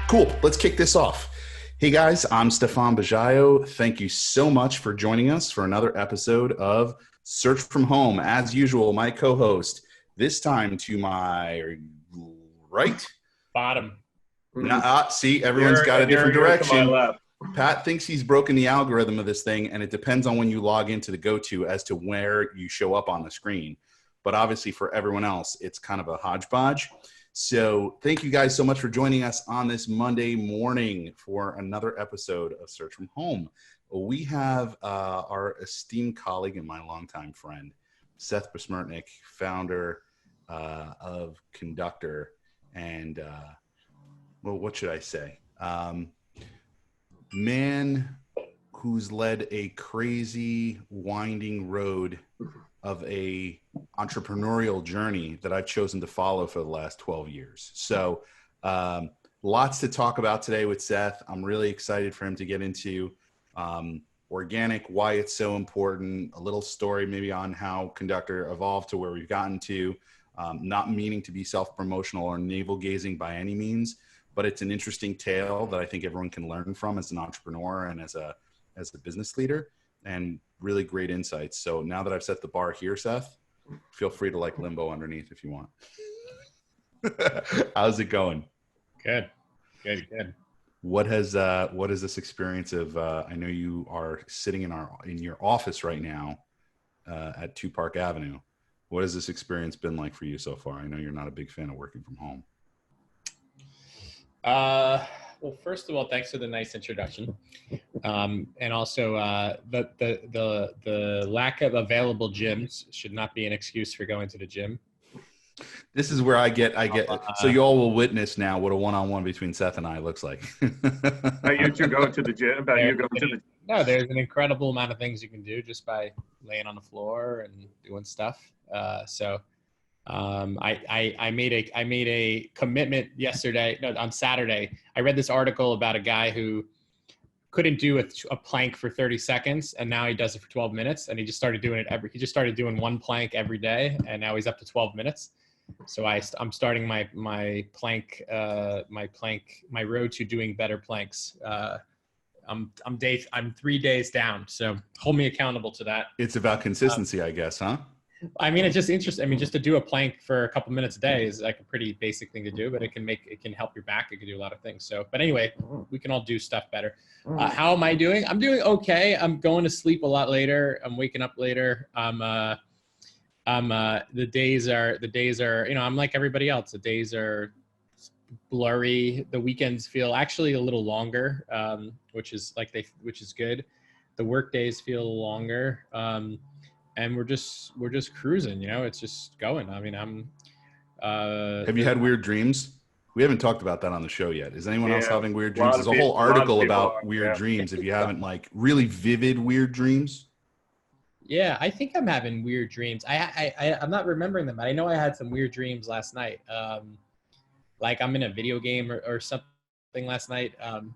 Cool. Let's kick this off. Hey guys, I'm Stefan Bajayo. Thank you so much for joining us for another episode of Search from Home. As usual, my co-host, this time to my right. Bottom. See, everyone's got a different direction. To my left. Pat thinks he's broken the algorithm of this thing, and it depends on when you log into the go-to as to where you show up on the screen. But obviously for everyone else, it's kind of a hodgepodge. So thank you guys so much for joining us on this Monday morning for another episode of Search from Home. We have our esteemed colleague and my longtime friend, Seth Besmertnik, founder of Conductor. And, well, what should I say? Man who's led a crazy, winding road of a entrepreneurial journey that I've chosen to follow for the last 12 years. So lots to talk about today with Seth. I'm really excited for him to get into organic, why it's so important, a little story maybe on how Conductor evolved to where we've gotten to, not meaning to be self-promotional or navel-gazing by any means, but it's an interesting tale that I think everyone can learn from as an entrepreneur and as a business leader, and really great insights. So now that I've set the bar here, Seth, feel free to like limbo underneath if you want. How's it going? Good. What is this experience of, I know you are sitting in your office right now at 2 Park Avenue. What has this experience been like for you so far? I know you're not a big fan of working from home. Well, first of all, thanks for the nice introduction. And also, the lack of available gyms should not be an excuse for going to the gym. This is where I get, so you all will witness now what a one-on-one between Seth and I looks like. You two go to the gym, No, there's an incredible amount of things you can do just by laying on the floor and doing stuff. I made a commitment on Saturday. I read this article about a guy who couldn't do a plank for 30 seconds, and now he does it for 12 minutes. And he just started doing it he just started doing 1 plank every day, and now he's up to 12 minutes. So I'm starting my road to doing better planks. I'm 3 days down, so hold me accountable to that. It's about consistency, I guess, huh? I mean, it's just interesting. I mean, just to do a plank for a couple minutes a day is like a pretty basic thing to do, but it can help your back. It can do a lot of things. So, but anyway, we can all do stuff better. How am I doing? I'm doing okay. I'm going to sleep a lot later. I'm waking up later. The days are, I'm like everybody else. The days are blurry. The weekends feel actually a little longer, which is good. The work days feel longer. And we're just cruising, it's just going. I mean, have you had weird dreams? We haven't talked about that on the show yet. Is anyone else having weird dreams? There's a whole article about weird dreams. If you haven't, like, really vivid weird dreams. Yeah, I think I'm having weird dreams. I'm not remembering them. I know I had some weird dreams last night. Like I'm in a video game or something last night. And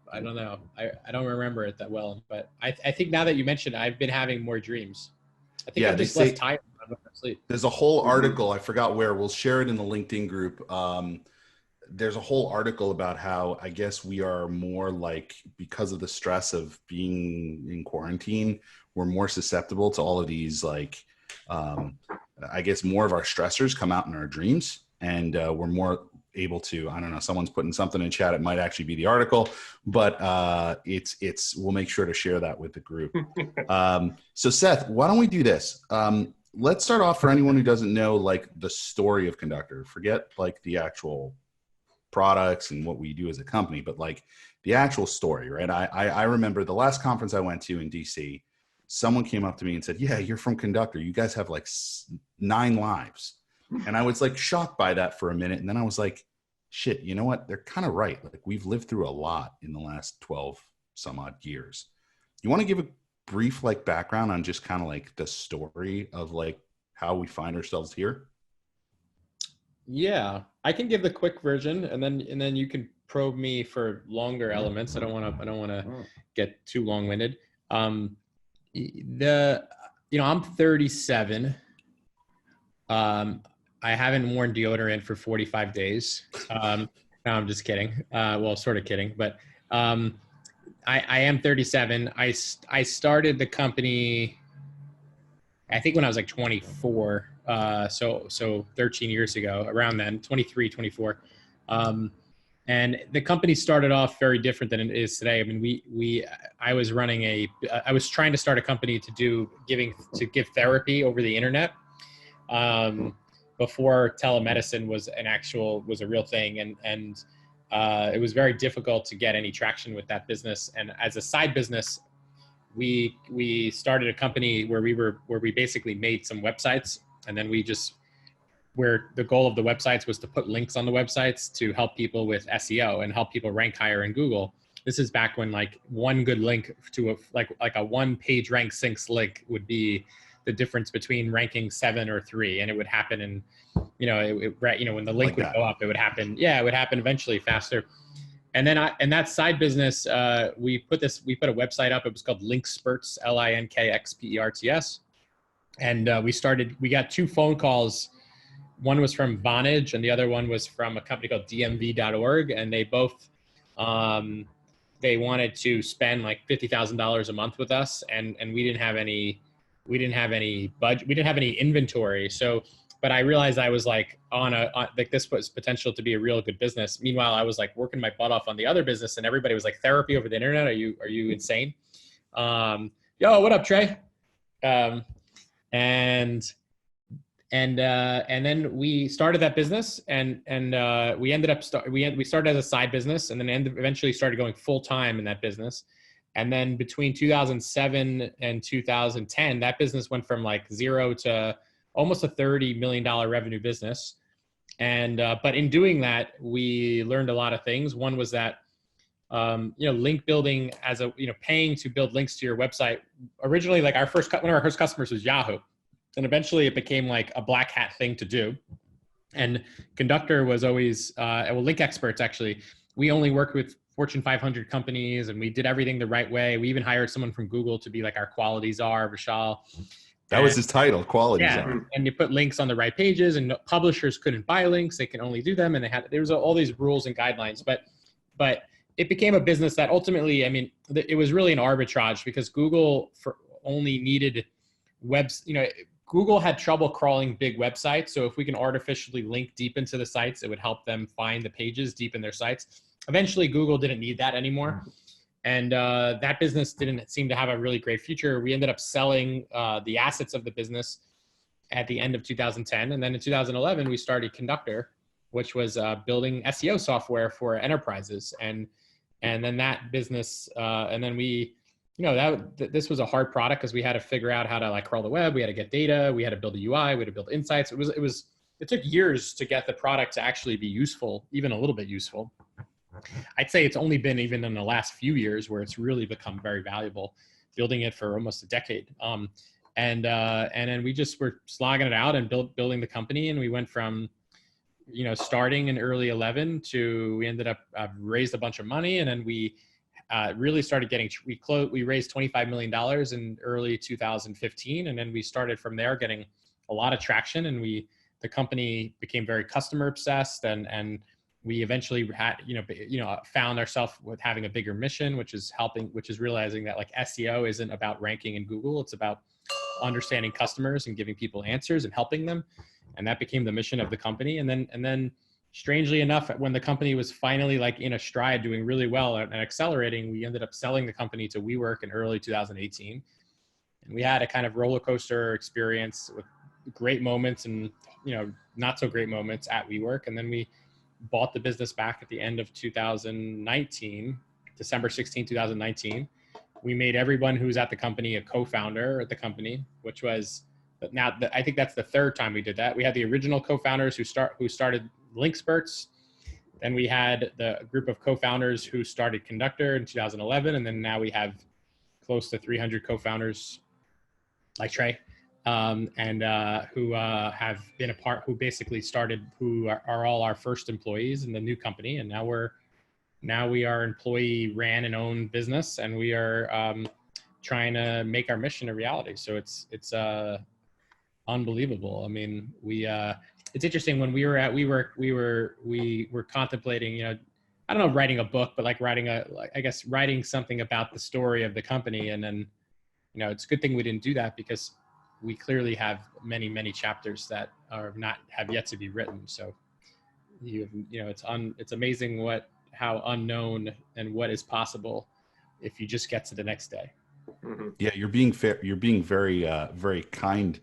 I don't know. I don't remember it that well, but I think now that you mentioned it, I've been having more dreams. I think I'm just less tired when I sleep. There's a whole article, I forgot where, we'll share it in the LinkedIn group. There's a whole article about how I guess we are more like, because of the stress of being in quarantine, we're more susceptible to all of these, like, I guess more of our stressors come out in our dreams, and we're more able to, I don't know, someone's putting something in chat. It might actually be the article, but we'll make sure to share that with the group. So Seth, why don't we do this? Let's start off, for anyone who doesn't know, like, the story of Conductor. Forget like the actual products and what we do as a company, but like the actual story, right? I remember the last conference I went to in DC, someone came up to me and said, yeah, you're from Conductor. You guys have like 9 lives. And I was like shocked by that for a minute. And then I was like, shit, you know what? They're kind of right. Like, we've lived through a lot in the last 12 some odd years. You want to give a brief like background on just kind of like the story of like how we find ourselves here? Yeah, I can give the quick version, and then you can probe me for longer elements. I don't want to get too long-winded. I'm 37. I haven't worn deodorant for 45 days. No, I'm just kidding. Well, sort of kidding, but I am 37. I started the company, I think when I was like 24. So 13 years ago, around then, 23, 24. And the company started off very different than it is today. I mean, I was I was trying to start a company to give therapy over the internet. Before telemedicine was a real thing. And it was very difficult to get any traction with that business. And as a side business, we started a company where we basically made some websites, and then where the goal of the websites was to put links on the websites to help people with SEO and help people rank higher in Google. This is back when like one good link to a one page rank syncs link would be the difference between ranking 7 or 3, and it would happen in, when the link would go up, it would happen. Yeah, it would happen eventually faster. And then and that side business, we put a website up. It was called Linkspurts, Linkxperts. And we got 2 phone calls. One was from Vonage and the other one was from a company called dmv.org. And they both, they wanted to spend like $50,000 a month with us. And we didn't have any budget. We didn't have any inventory. So, but I realized I was like like this was potential to be a real good business. Meanwhile, I was like working my butt off on the other business, and everybody was like, therapy over the internet? Are you insane? Yo, what up, Trey? And then we started that business, and we ended up we started as a side business, and then eventually started going full time in that business. And then between 2007 and 2010, that business went from like 0 to almost a $30 million revenue business. And but in doing that, we learned a lot of things. One was that link building paying to build links to your website. Originally, like one of our first customers was Yahoo. And eventually it became like a black hat thing to do. And Conductor was always, Link Experts actually, we only worked with Fortune 500 companies, and we did everything the right way. We even hired someone from Google to be like our quality czar, Vishal. That was his title, quality czar. Yeah, and you put links on the right pages, and publishers couldn't buy links; they can only do them. And there was all these rules and guidelines. But it became a business that ultimately, I mean, it was really an arbitrage, because Google only needed webs. Google had trouble crawling big websites. So if we can artificially link deep into the sites, it would help them find the pages deep in their sites. Eventually, Google didn't need that anymore. And that business didn't seem to have a really great future. We ended up selling the assets of the business at the end of 2010. And then in 2011, we started Conductor, which was building SEO software for enterprises. And then that business, and then we, this was a hard product because we had to figure out how to like crawl the web. We had to get data. We had to build a UI. We had to build insights. It took years to get the product to actually be useful, even a little bit useful. I'd say it's only been even in the last few years where it's really become very valuable, building it for almost a decade. And then we just were slogging it out and building the company. And we went from, starting in early 11 to, we ended up raised a bunch of money. And then we really started we raised $25 million in early 2015. And then we started from there getting a lot of traction, and the company became very customer obsessed, and we eventually had, found ourselves with having a bigger mission, which is realizing that like SEO isn't about ranking in Google. It's about understanding customers and giving people answers and helping them. And that became the mission of the company. And then strangely enough, when the company was finally like in a stride, doing really well and accelerating, we ended up selling the company to WeWork in early 2018. And we had a kind of roller coaster experience with great moments and, not so great moments at WeWork. And then we bought the business back at the end of 2019, December 16, 2019. We made everyone who's at the company a co-founder at the company, which was I think that's the third time we did that. We had the original co-founders who started Linkspurts. Then we had the group of co-founders who started Conductor in 2011. And then now we have close to 300 co-founders like Trey, who have been a part, who basically started, who are all our first employees in the new company. And now we are employee ran and owned business, and we are trying to make our mission a reality. So unbelievable. I mean, it's interesting when we were at WeWork, we were contemplating, you know, I don't know, writing a book, but like writing something about the story of the company. And then, you know, it's a good thing we didn't do that because we clearly have many, many chapters that have yet to be written. So you know, it's amazing how unknown and what is possible if you just get to the next day. Mm-hmm. Yeah, you're being fair. You're being very, very kind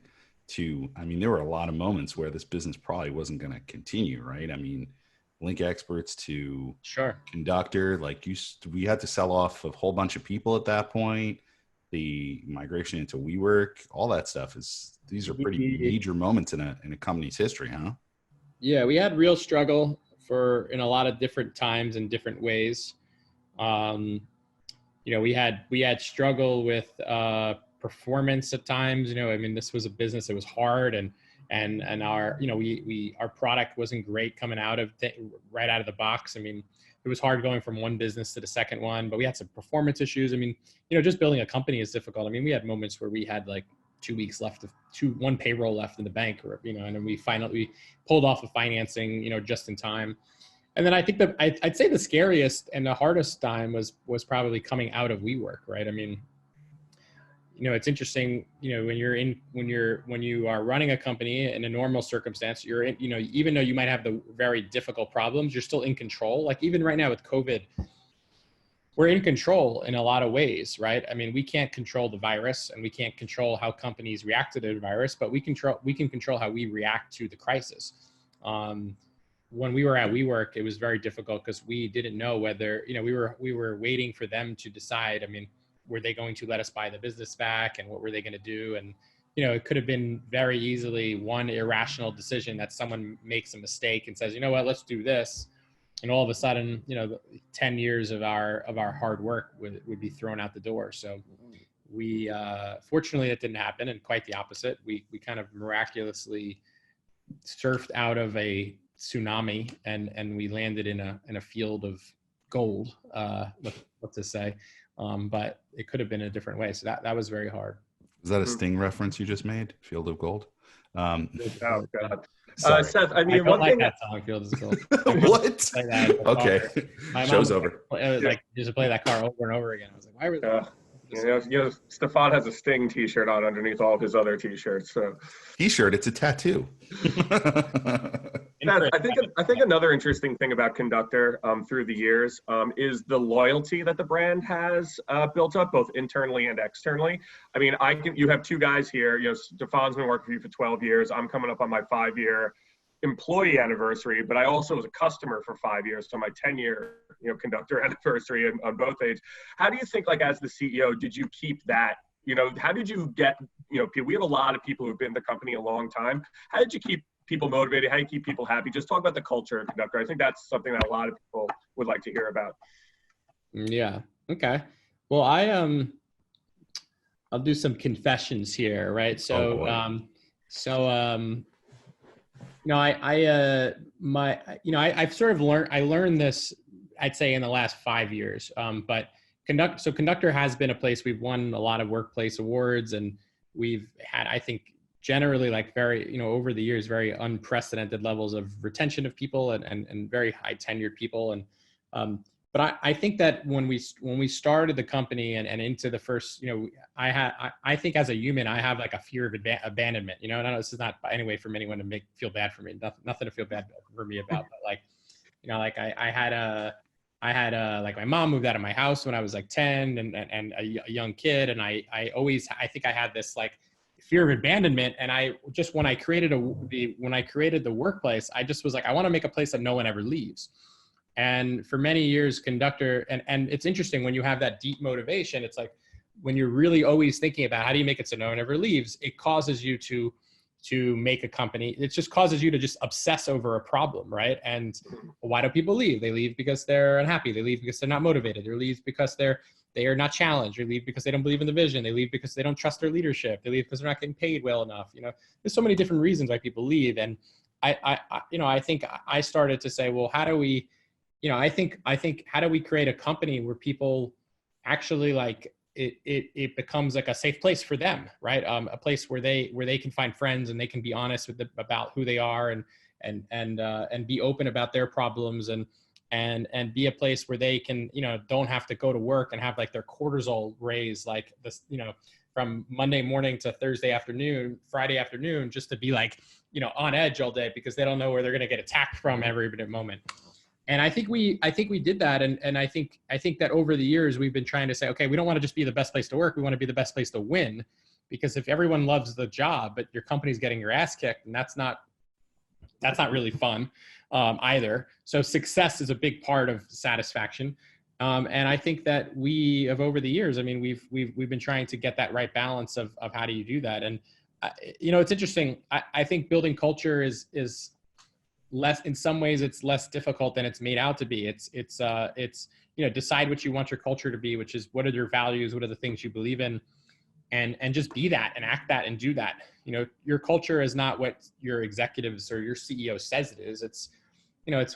to. I mean, there were a lot of moments where this business probably wasn't going to continue, right? I mean, link experts to Sure. Conductor, like we had to sell off a whole bunch of people at that point. The migration into WeWork, all that stuff these are pretty major moments in a company's history, huh? Yeah, we had real struggle in a lot of different times and different ways. You know, we had struggle with performance at times. You know, I mean, this was a business that was hard, and our, you know, our product wasn't great coming right out of the box. I mean, it was hard going from one business to the second one, but we had some performance issues. I mean, you know, just building a company is difficult. I mean, we had moments where we had like 2 weeks left one payroll left in the bank, or, you know, and then we pulled off the financing, you know, just in time. And then I think that I'd say the scariest and the hardest time was probably coming out of WeWork, right? I mean, you know, it's interesting, you know, when you are running a company in a normal circumstance, you're in, you know, even though you might have the very difficult problems, you're still in control. Like even right now with COVID, we're in control in a lot of ways, right? I mean, we can't control the virus and we can't control how companies react to the virus, but we can control how we react to the crisis. When we were at WeWork, it was very difficult because we didn't know whether, you know, we were waiting for them to decide. I mean, were they going to let us buy the business back, and what were they going to do? And, you know, it could have been very easily one irrational decision that someone makes a mistake and says, you know what, let's do this. And all of a sudden, you know, 10 years of our hard work would be thrown out the door. So we, fortunately it didn't happen, and quite the opposite. We kind of miraculously surfed out of a tsunami and we landed in a field of gold, what to say. But it could have been a different way. So that was very hard. Is that a Sting reference you just made? Field of Gold? Oh, God. Seth, I mean, I don't like that song, Field of Gold. What? Okay. Show's over. Like, just to play that car over and over again. I was like, why were they? You know, Stefan has a Sting T-shirt on underneath all of his other T-shirts. So T-shirt, it's a tattoo. I think another interesting thing about Conductor through the years is the loyalty that the brand has built up, both internally and externally. I mean, you have two guys here. You know, Stefan's been working for you for 12 years. I'm coming up on my 5-year employee anniversary, but I also was a customer for 5 years, so my 10-year, you know, Conductor anniversary on both age. How do you think, like, as the CEO, did you keep that? You know, how did you get, you know, we have a lot of people who've been in the company a long time. How did you keep people motivated? How do you keep people happy? Just talk about the culture of Conductor. I think that's something that a lot of people would like to hear about. Yeah. Okay. Well, I'll do some confessions here, right? So, you know, I've sort of learned this, I'd say, in the last 5 years. But Conductor has been a place we've won a lot of workplace awards, and we've had, I think, generally, like, very, you know, over the years, very unprecedented levels of retention of people and very high tenured people. And but I think that when we started the company and into the first, you know, I think as a human, I have like a fear of abandonment, you know, and I know this is not by any way from anyone to feel bad for me, nothing to feel bad for me about, but like, you know, like I had like my mom moved out of my house when I was like 10 and a young kid. And I think I had this like fear of abandonment. And when I created the workplace, I just was like, I want to make a place that no one ever leaves. And for many years, Conductor, and it's interesting when you have that deep motivation, it's like when you're really always thinking about how do you make it so no one ever leaves, it causes you to make a company. It just causes you to just obsess over a problem, right? And why do people leave? They leave because they're unhappy. They leave because they're not motivated. They leave because they are not challenged. They leave because they don't believe in the vision. They leave because they don't trust their leadership. They leave because they're not getting paid well enough. You know, there's so many different reasons why people leave. And I think I started to say, well, how do we, you know, I think how do we create a company where people actually like it becomes like a safe place for them, right? A place where they can find friends and they can be honest about who they are and be open about their problems and be a place where they can, don't have to go to work and have like their cortisol raised like this, from Monday morning to Thursday afternoon, Friday afternoon, just to be like, on edge all day because they don't know where they're going to get attacked from every moment. And I think we did that. And I think that over the years, we've been trying to say, okay, we don't want to just be the best place to work. We want to be the best place to win, because if everyone loves the job, but your company's getting your ass kicked, and that's not really fun either. So success is a big part of satisfaction. And I think that we have, over the years, I mean, we've been trying to get that right balance of how do you do that. And, it's interesting. I think building culture is less, in some ways it's less difficult than it's made out to be. It's decide what you want your culture to be, which is what are your values, what are the things you believe in, and just be that and act that and do that. Your culture is not what your executives or your CEO says it is. It's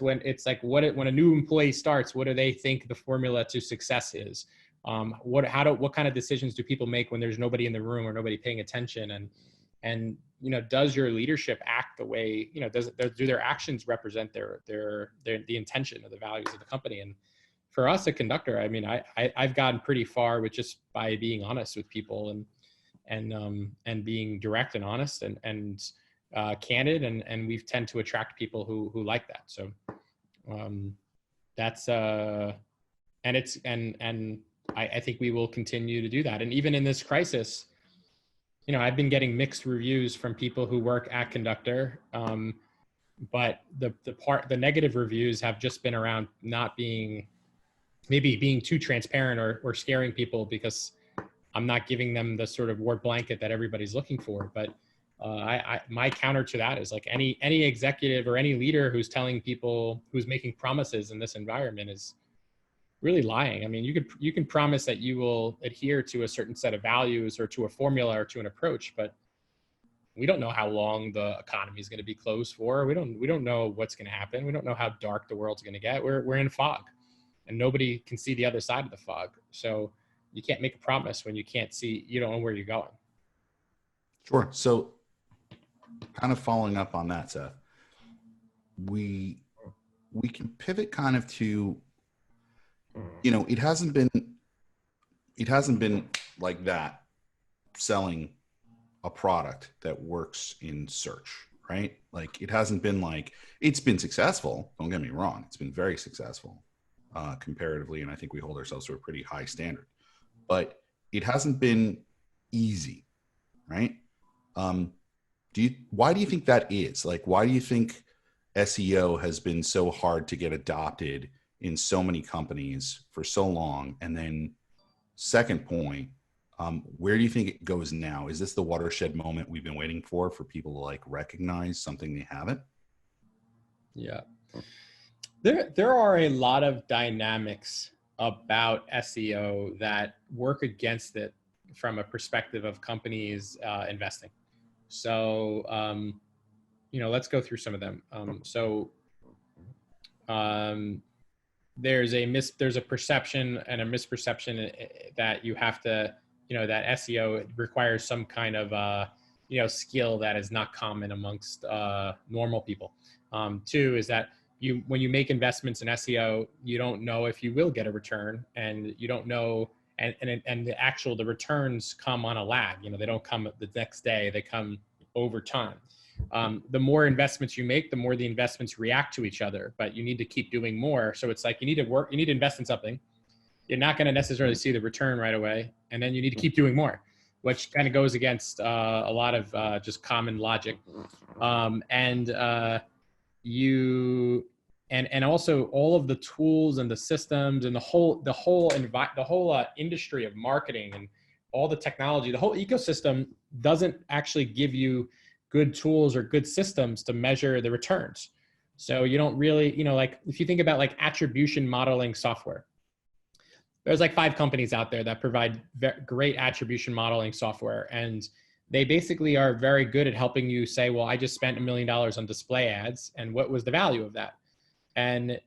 when it's like when a new employee starts, what do they think the formula to success is? What kind of decisions do people make when there's nobody in the room or nobody paying attention? And does your leadership act the way, do their actions represent the intention of the values of the company? And for us at Conductor, I mean, I've gotten pretty far with just by being honest with people and being direct and honest and candid, and we tend to attract people who like that. So that's I think we will continue to do that. And even in this crisis, I've been getting mixed reviews from people who work at Conductor, but the negative reviews have just been around not being too transparent or scaring people because I'm not giving them the sort of warm blanket that everybody's looking for. But my counter to that is like any executive or any leader who's telling people, who's making promises in this environment, is really lying. I mean, you can promise that you will adhere to a certain set of values or to a formula or to an approach, but we don't know how long the economy is going to be closed for. We don't know what's going to happen. We don't know how dark the world's going to get. We're in fog, and nobody can see the other side of the fog. So you can't make a promise when you can't see, you don't know where you're going. Sure. So kind of following up on that, Seth, we can pivot kind of to, it hasn't been like that selling a product that works in search, right? Like it hasn't been like, it's been successful. Don't get me wrong. It's been very successful comparatively. And I think we hold ourselves to a pretty high standard, but it hasn't been easy, right? Why do you think that is? Like, why do you think SEO has been so hard to get adopted in so many companies for so long? And then second point, where do you think it goes now? Is this the watershed moment we've been waiting for people to like recognize something they haven't? Yeah. There are a lot of dynamics about SEO that work against it from a perspective of companies investing. So, let's go through some of them. There's a perception and a misperception that you have to, that SEO requires some kind of, skill that is not common amongst normal people. Two is that when you make investments in SEO, you don't know if you will get a return, and you don't know, and the returns come on a lag. They don't come the next day; they come over time. The more investments you make, the more the investments react to each other, but you need to keep doing more. So it's like you need to invest in something. You're not going to necessarily see the return right away, and then you need to keep doing more, which kind of goes against a lot of just common logic. And also all of the tools and the systems and the whole industry of marketing and all the technology, the whole ecosystem doesn't actually give you good tools or good systems to measure the returns. So you don't really, like if you think about like attribution modeling software, there's like 5 companies out there that provide great attribution modeling software. And they basically are very good at helping you say, well, I just spent $1 million on display ads, and what was the value of that? And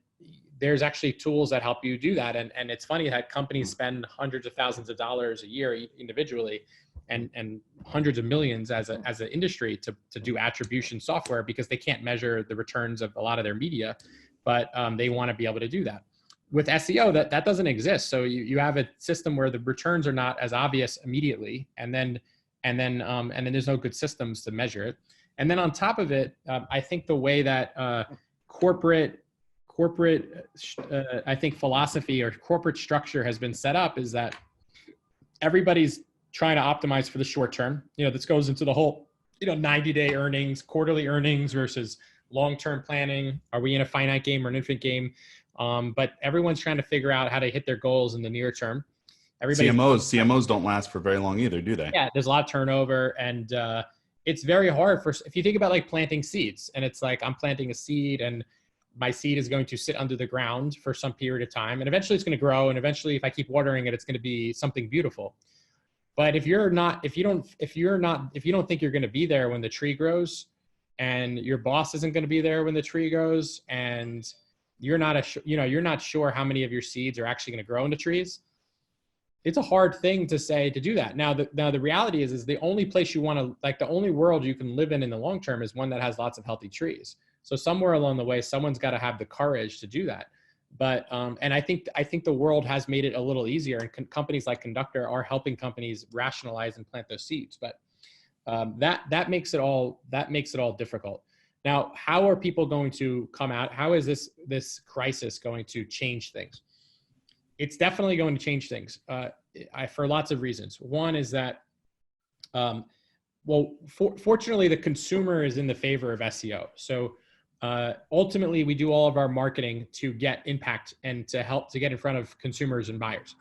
there's actually tools that help you do that. And it's funny that companies spend hundreds of thousands of dollars a year individually and hundreds of millions as an industry to do attribution software because they can't measure the returns of a lot of their media, but they want to be able to do that. With SEO, that doesn't exist. So you have a system where the returns are not as obvious immediately, and then there's no good systems to measure it. And then on top of it, I think the way that corporate I think philosophy or corporate structure has been set up is that everybody's trying to optimize for the short term. This goes into the whole 90-day earnings, quarterly earnings versus long-term planning. Are we in a finite game or an infinite game? But everyone's trying to figure out how to hit their goals in the near term. CMOs don't last for very long either, do they? Yeah, there's a lot of turnover, and it's very hard if you think about like planting seeds, and it's like I'm planting a seed and my seed is going to sit under the ground for some period of time, and eventually it's going to grow, and eventually if I keep watering it, it's going to be something beautiful. But if you don't think you're going to be there when the tree grows, and your boss isn't going to be there when the tree grows, and you're not sure how many of your seeds are actually going to grow into trees, it's a hard thing to say to do that. Now the reality is the only place you want to, like, the only world you can live in the long term is one that has lots of healthy trees. So somewhere along the way, someone's got to have the courage to do that. But and I think the world has made it a little easier, and companies like Conductor are helping companies rationalize and plant those seeds. But that makes it all difficult. Now, how are people going to come out? How is this crisis going to change things? It's definitely going to change things for lots of reasons. One is that, fortunately, the consumer is in the favor of SEO. So ultimately, we do all of our marketing to get impact and to help to get in front of consumers and buyers.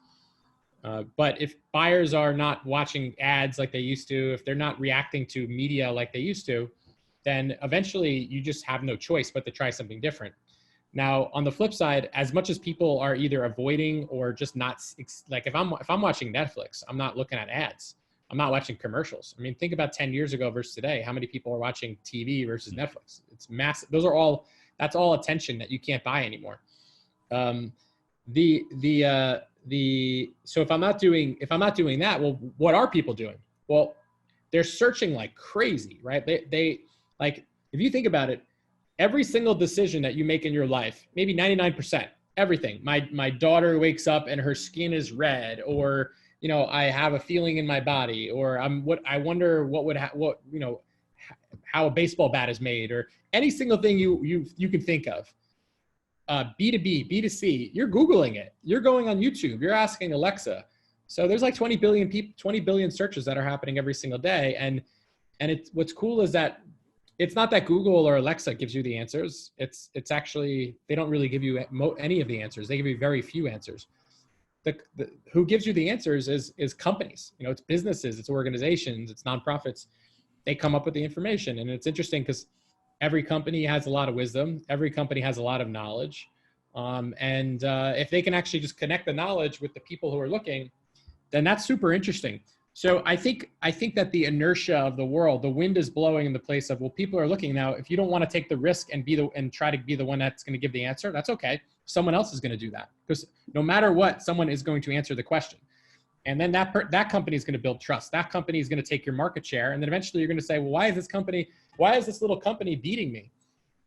But if buyers are not watching ads like they used to, if they're not reacting to media like they used to, then eventually you just have no choice but to try something different. Now, on the flip side, as much as people are either avoiding or just not, like if I'm watching Netflix, I'm not looking at ads. I'm not watching commercials. I mean, think about 10 years ago versus today. How many people are watching TV versus Netflix? It's massive. That's all attention that you can't buy anymore. So if I'm not doing that, well, what are people doing? Well, they're searching like crazy, right? They like, if you think about it, every single decision that you make in your life, maybe 99%, everything. My daughter wakes up and her skin is red, or I have a feeling in my body, or I wonder how a baseball bat is made, or any single thing you can think of. B2B, B2C, you're Googling it. You're going on YouTube. You're asking Alexa. So there's like 20 billion searches that are happening every single day. And what's cool is that it's not that Google or Alexa gives you the answers. It's actually, they don't really give you any of the answers. They give you very few answers. Who gives you the answers is companies. It's businesses, it's organizations, it's nonprofits. They come up with the information. And it's interesting because every company has a lot of wisdom. Every company has a lot of knowledge. If they can actually just connect the knowledge with the people who are looking, then that's super interesting. So I think that the inertia of the world, the wind is blowing in the place of, well, people are looking now. If you don't want to take the risk and try to be the one that's going to give the answer, that's okay. Someone else is going to do that, because no matter what, someone is going to answer the question. And then that company is going to build trust. That company is going to take your market share. And then eventually you're going to say, well, why is this little company beating me?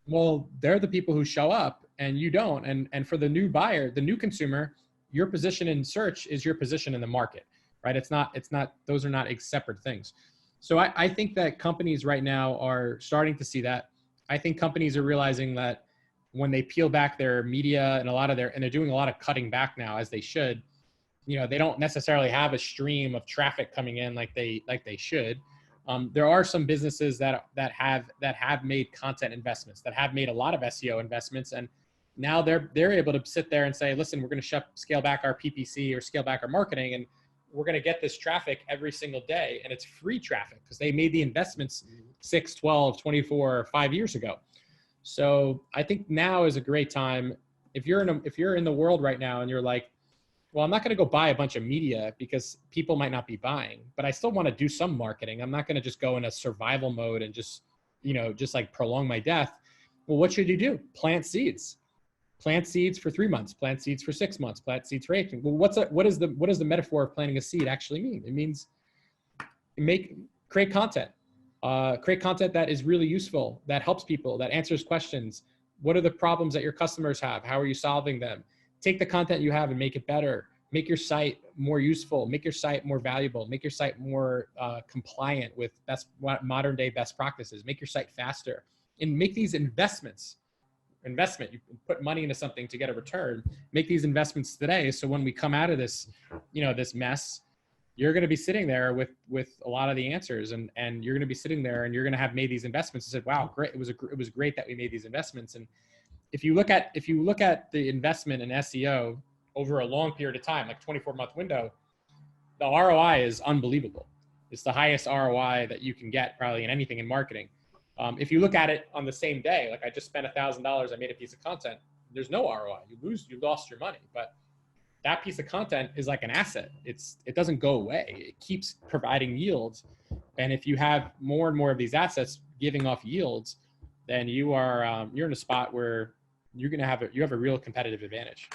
Well, they're the people who show up and you don't. And for the new buyer, the new consumer, your position in search is your position in the market, right? Those are not separate things. So I think that companies right now are starting to see that. I think companies are realizing that when they peel back their media and they're doing a lot of cutting back now, as they should, they don't necessarily have a stream of traffic coming in like they should. There are some businesses that have made content investments, that have made a lot of SEO investments, and now they're able to sit there and say, listen, we're going to scale back our PPC or scale back our marketing, and we're going to get this traffic every single day, and it's free traffic because they made the investments 6, 12, 24, 5 years ago. So I think now is a great time. If you're in the world right now and you're like, well, I'm not going to go buy a bunch of media because people might not be buying, but I still want to do some marketing. I'm not going to just go in a survival mode and just like prolong my death. Well, what should you do? Plant seeds. plant seeds for 3 months, plant seeds for 6 months, plant seeds for 8 months. Well, what does the metaphor of planting a seed actually mean? It means create content. Create content that is really useful, that helps people, that answers questions. What are the problems that your customers have? How are you solving them? Take the content you have and make it better. Make your site more useful. Make your site more valuable. Make your site more compliant with modern day best practices. Make your site faster. And make these investments. You put money into something to get a return. Make these investments today, so when we come out of this, this mess, you're going to be sitting there with a lot of the answers, and you're going to be sitting there and you're going to have made these investments and said, wow, great. It was great that we made these investments. And if you look at the investment in SEO over a long period of time, like 24-month window, the ROI is unbelievable. It's the highest ROI that you can get probably in anything in marketing. If you look at it on the same day, like I just spent $1,000, I made a piece of content, there's no ROI. You lost your money. But that piece of content is like an asset. It doesn't go away. It keeps providing yields. And if you have more and more of these assets giving off yields, then you're in a spot where you have a real competitive advantage.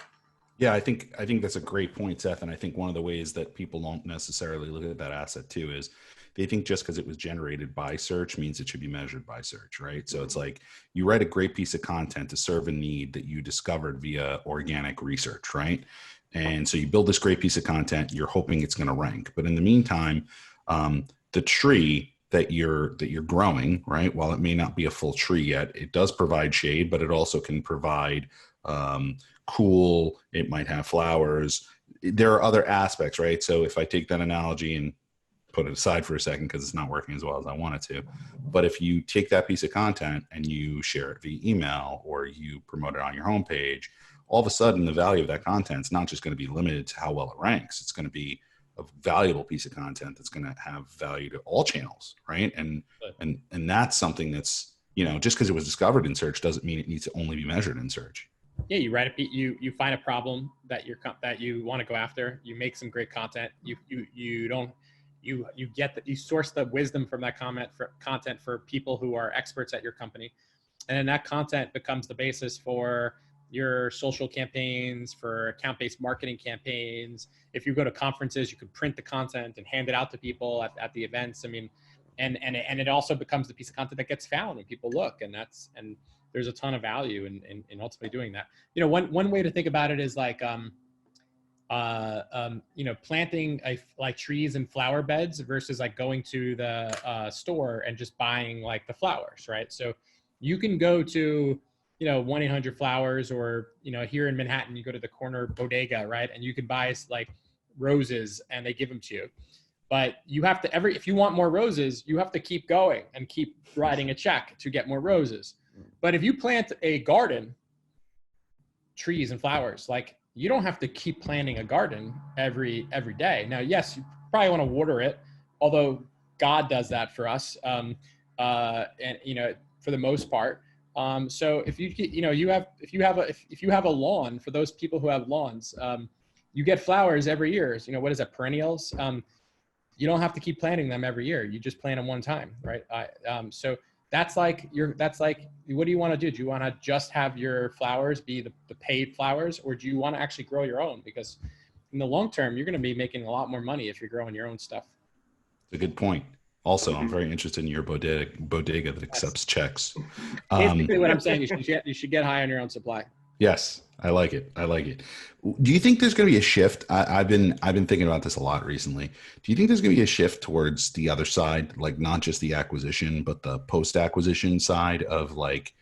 Yeah, I think that's a great point, Seth. And I think one of the ways that people don't necessarily look at that asset too is they think just because it was generated by search means it should be measured by search, right? So it's like you write a great piece of content to serve a need that you discovered via organic research, right? And so you build this great piece of content, you're hoping it's going to rank. But in the meantime, the tree that you're growing, right, while it may not be a full tree yet, it does provide shade, but it also can provide cool, it might have flowers. There are other aspects, right? So if I take that analogy and put it aside for a second because it's not working as well as I want it to, but if you take that piece of content and you share it via email or you promote it on your homepage, all of a sudden the value of that content is not just going to be limited to how well it ranks. It's going to be a valuable piece of content that's going to have value to all channels, right? And that's something that's, just because it was discovered in search doesn't mean it needs to only be measured in search. Yeah, you write you find a problem that you want to go after. You make some great content. You source the wisdom from that content for people who are experts at your company, and then that content becomes the basis for your social campaigns, for account-based marketing campaigns. If you go to conferences, you could print the content and hand it out to people at the events. I mean, and it also becomes the piece of content that gets found when people look, and there's a ton of value in ultimately doing that. One way to think about it is like, planting like trees and flower beds versus like going to the store and just buying like the flowers, right? So you can go to 1-800-Flowers, or here in Manhattan you go to the corner bodega, right? And you can buy like roses and they give them to you. But you have to if you want more roses, you have to keep going and keep writing a check to get more roses. But if you plant a garden, trees and flowers, like you don't have to keep planting a garden every day. Now, yes, you probably want to water it, although God does that for us, and for the most part. So if if you have a lawn, for those people who have lawns, you get flowers every year. What is that, perennials? You don't have to keep planting them every year. You just plant them one time, right? So that's like, what do you want to do? Do you want to just have your flowers be the paid flowers, or do you want to actually grow your own? Because in the long term, you're going to be making a lot more money if you're growing your own stuff. It's a good point. Also, I'm very interested in your bodega that accepts checks. Basically what I'm saying is you should get high on your own supply. Yes, I like it. Do you think there's going to be a shift? I've been thinking about this a lot recently. Do you think there's going to be a shift towards the other side, like not just the acquisition, but the post-acquisition side of like,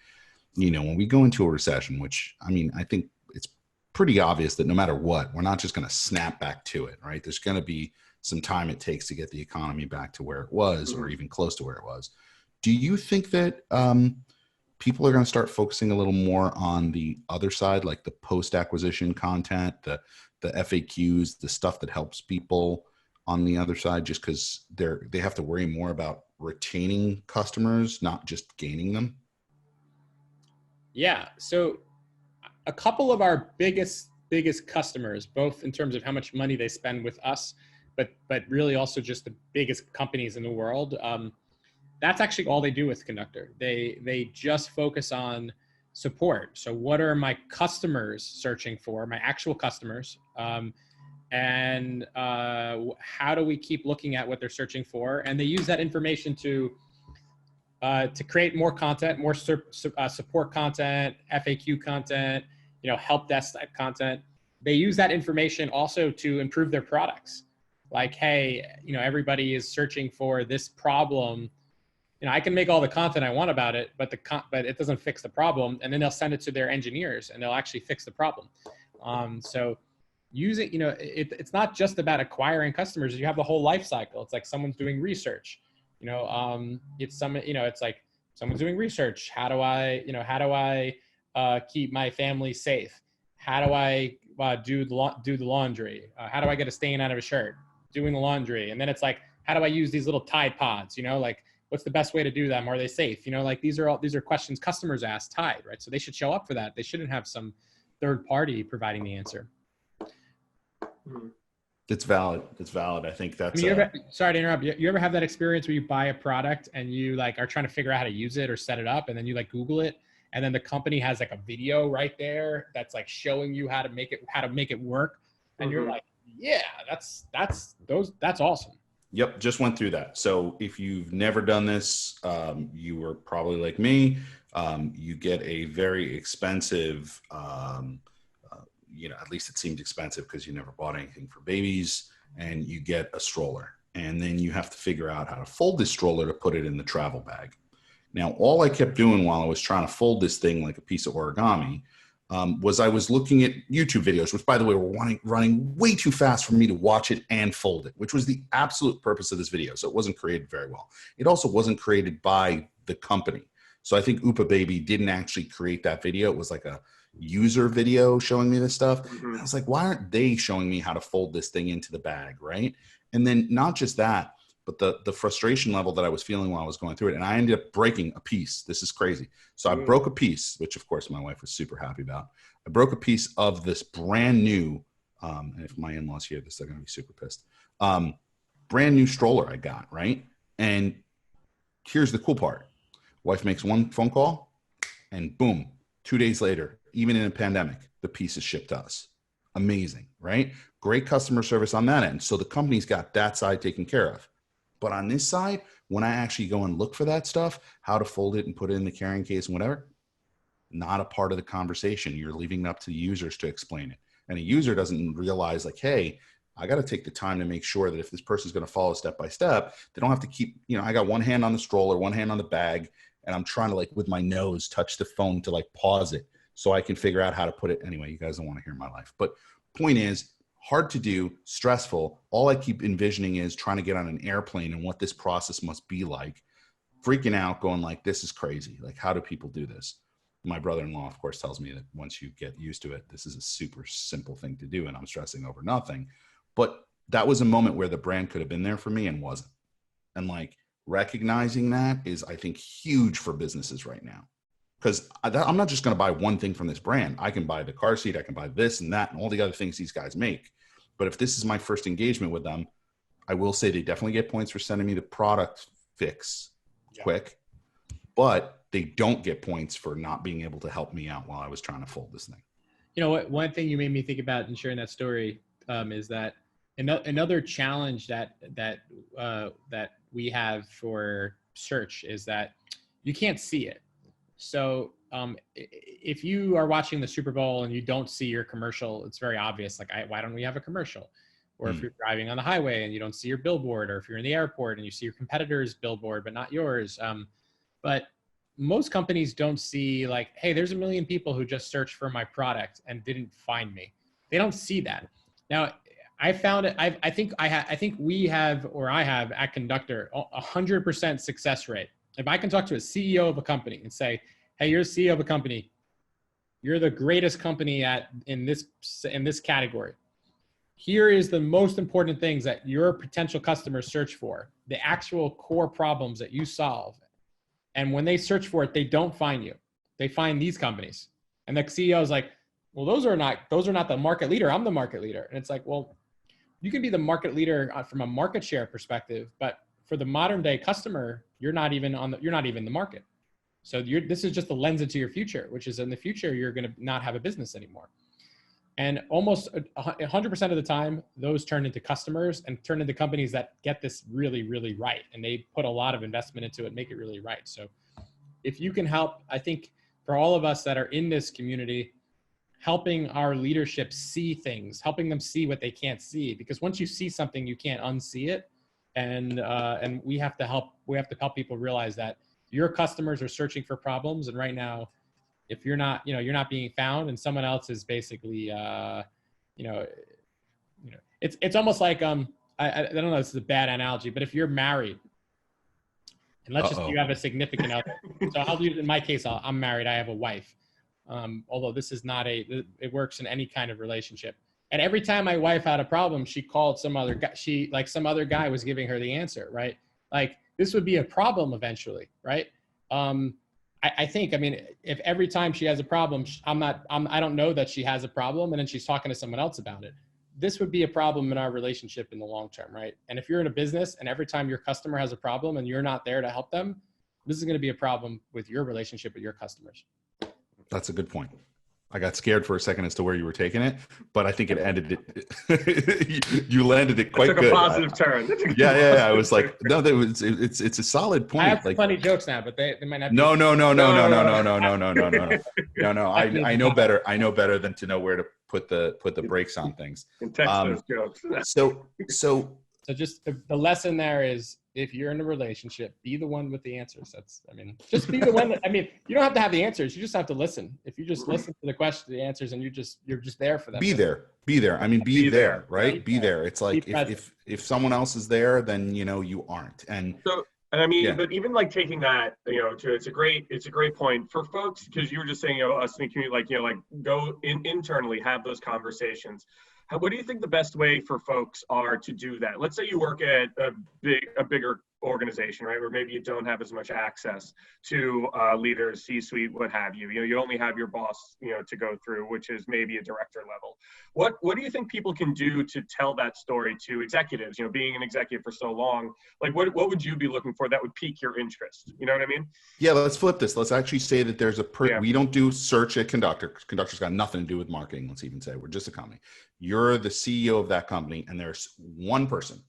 when we go into a recession, which I think it's pretty obvious that no matter what, we're not just going to snap back to it, right? There's going to be some time it takes to get the economy back to where it was, or even close to where it was. Do you think that people are going to start focusing a little more on the other side, like the post-acquisition content, the FAQs, the stuff that helps people on the other side, just because they have to worry more about retaining customers, not just gaining them? Yeah. So a couple of our biggest customers, both in terms of how much money they spend with us, but really also just the biggest companies in the world, that's actually all they do with Conductor. They just focus on support. So what are my customers searching for, my actual customers? And how do we keep looking at what they're searching for? And they use that information to create more content, more support content, FAQ content, help desk type content. They use that information also to improve their products. Like, hey, everybody is searching for this problem. I can make all the content I want about it, but it doesn't fix the problem. And then they'll send it to their engineers and they'll actually fix the problem. So using, it's not just about acquiring customers. You have the whole life cycle. It's like someone's doing research. It's like someone's doing research. How do I keep my family safe? How do I do the laundry? How do I get a stain out of a shirt? Doing the laundry. And then it's like, how do I use these little Tide Pods? Like, what's the best way to do them? Are they safe? Like these are questions customers ask Tide, right? So they should show up for that. They shouldn't have some third party providing the answer. It's valid. It's valid. I think that's. Sorry to interrupt. You ever have that experience where you buy a product and you are trying to figure out how to use it or set it up, and then you Google it, and then the company has a video right there that's showing you how to make it work, and you're like, yeah, that's awesome. Yep, just went through that. So if you've never done this, you were probably like me. You get a very expensive. At least it seemed expensive because you never bought anything for babies, and you get a stroller, and then you have to figure out how to fold this stroller to put it in the travel bag. Now, all I kept doing while I was trying to fold this thing like a piece of origami was I was looking at YouTube videos, which, by the way, were running way too fast for me to watch it and fold it, which was the absolute purpose of this video. So it wasn't created very well. It also wasn't created by the company. So I think Oopa Baby didn't actually create that video. It was like a user video showing me this stuff. And I was like, why aren't they showing me how to fold this thing into the bag, right? And then not just that, but the frustration level that I was feeling while I was going through it. And I ended up breaking a piece. This is crazy. So I broke a piece, which of course my wife was super happy about. I broke a piece of this brand new, and if my in-laws hear this, they're going to be super pissed. Brand new stroller I got, right? And here's the cool part. Wife makes one phone call and boom, 2 days later, even in a pandemic, the piece is shipped to us. Amazing, right? Great customer service on that end. So the company's got that side taken care of. But on this side, when I actually go and look for that stuff, how to fold it and put it in the carrying case and whatever, not a part of the conversation. You're leaving it up to the users to explain it. And a user doesn't realize hey, I got to take the time to make sure that if this person's going to follow step by step, they don't have to keep, I got one hand on the stroller, one hand on the bag, and I'm trying to with my nose touch the phone to pause it so I can figure out how to put it. Anyway, you guys don't want to hear my life. But point is, hard to do, stressful. All I keep envisioning is trying to get on an airplane and what this process must be like. Freaking out, going this is crazy. How do people do this? My brother-in-law, of course, tells me that once you get used to it, this is a super simple thing to do, and I'm stressing over nothing. But that was a moment where the brand could have been there for me and wasn't. And recognizing that is, I think, huge for businesses right now. Because I'm not just going to buy one thing from this brand. I can buy the car seat, I can buy this and that and all the other things these guys make. But if this is my first engagement with them, I will say they definitely get points for sending me the product fix quick. But they don't get points for not being able to help me out while I was trying to fold this thing. What? One thing you made me think about in sharing that story is that another challenge that we have for search is that you can't see it. So if you are watching the Super Bowl and you don't see your commercial, it's very obvious. Why don't we have a commercial? Or if you're driving on the highway and you don't see your billboard, or if you're in the airport and you see your competitor's billboard but not yours. But most companies don't see hey, there's 1 million people who just searched for my product and didn't find me. They don't see that. Now, I found it. I think we have, or I have at Conductor, 100% success rate. If I can talk to a CEO of a company and say, hey, you're the CEO of a company, you're the greatest company in this category. Here is the most important things that your potential customers search for, the actual core problems that you solve. And when they search for it, they don't find you. They find these companies. And the CEO is like, well, those are not the market leader. I'm the market leader. And it's well, you can be the market leader from a market share perspective, but for the modern day customer, you're not even the market. So this is just the lens into your future, which is in the future, you're going to not have a business anymore. And almost 100% of the time, those turn into customers and turn into companies that get this really, really right. And they put a lot of investment into it, make it really right. So if you can help, I think for all of us that are in this community, helping our leadership see things, helping them see what they can't see, because once you see something, you can't unsee it. And we have to help people realize that your customers are searching for problems. And right now, if you're not, you're not being found, and someone else is basically, it's almost like, I don't know, this is a bad analogy, but if you're married, and let's just say you have a significant other. So I'll use, in my case, I'm married, I have a wife. Although this is not it works in any kind of relationship. And every time my wife had a problem, she called some other guy. Some other guy was giving her the answer, right? Like this would be a problem eventually, right? I think, if every time she has a problem, I don't know that she has a problem, and then she's talking to someone else about it. This would be a problem in our relationship in the long term, right? And if you're in a business and every time your customer has a problem and you're not there to help them, this is going to be a problem with your relationship with your customers. That's a good point. I got scared for a second as to where you were taking it, but I think it ended it. You landed it quite good. It took a positive turn. Yeah. I was like, no, it's a solid point. I have funny jokes now, but they might not. No. I know better. I know better than to know where to put the brakes on things. And text those jokes. So just the lesson there is, if you're in a relationship, be the one with the answers. Just be the one you don't have to have the answers. You just have to listen. If you just listen to the question, the answers, and you're just there for them. Be there. Be there, right? Be there. It's like if someone else is there, then you aren't. But even like taking that, it's a great point for folks, because you were just saying, us in the community, go internally, have those conversations. What do you think the best way for folks are to do that? Let's say you work at a bigger organization, right, where maybe you don't have as much access to leaders, C-suite, what have you. You only have your boss, to go through, which is maybe a director level. What do you think people can do to tell that story to executives? Being an executive for so long, like what would you be looking for that would pique your interest? You know what I mean? Yeah, let's flip this. Let's actually say that there's we don't do search at Conductor. Conductor's got nothing to do with marketing. Let's even say we're just a company. You're the CEO of that company, and there's one person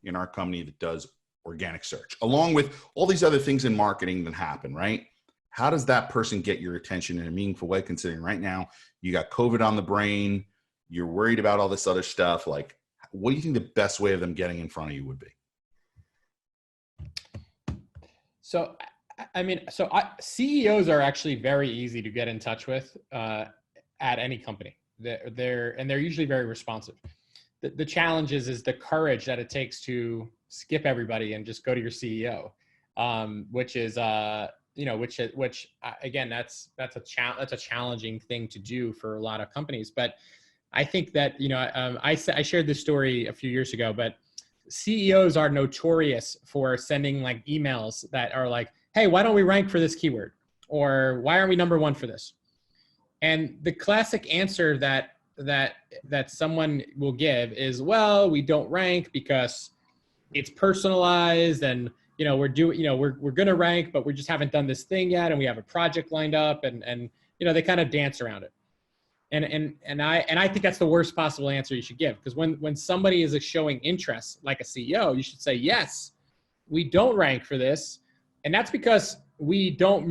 in our company that does organic search, along with all these other things in marketing that happen, right? How does that person get your attention in a meaningful way, considering right now you got COVID on the brain, you're worried about all this other stuff? Like, what do you think the best way of them getting in front of you would be? So, CEOs are actually very easy to get in touch with at any company. They're usually very responsive. The challenge is the courage that it takes to skip everybody and just go to your CEO, which again, that's a challenging thing to do for a lot of companies. But I think that, I shared this story a few years ago, but CEOs are notorious for sending like emails that are like, hey, why don't we rank for this keyword? Or why aren't we number one for this? And the classic answer that someone will give is, well, we don't rank because it's personalized, and we're going to rank, but we just haven't done this thing yet, and we have a project lined up, and they kind of dance around it. And I think that's the worst possible answer you should give, because when somebody is showing interest, like a CEO, you should say, yes, we don't rank for this, and that's because we don't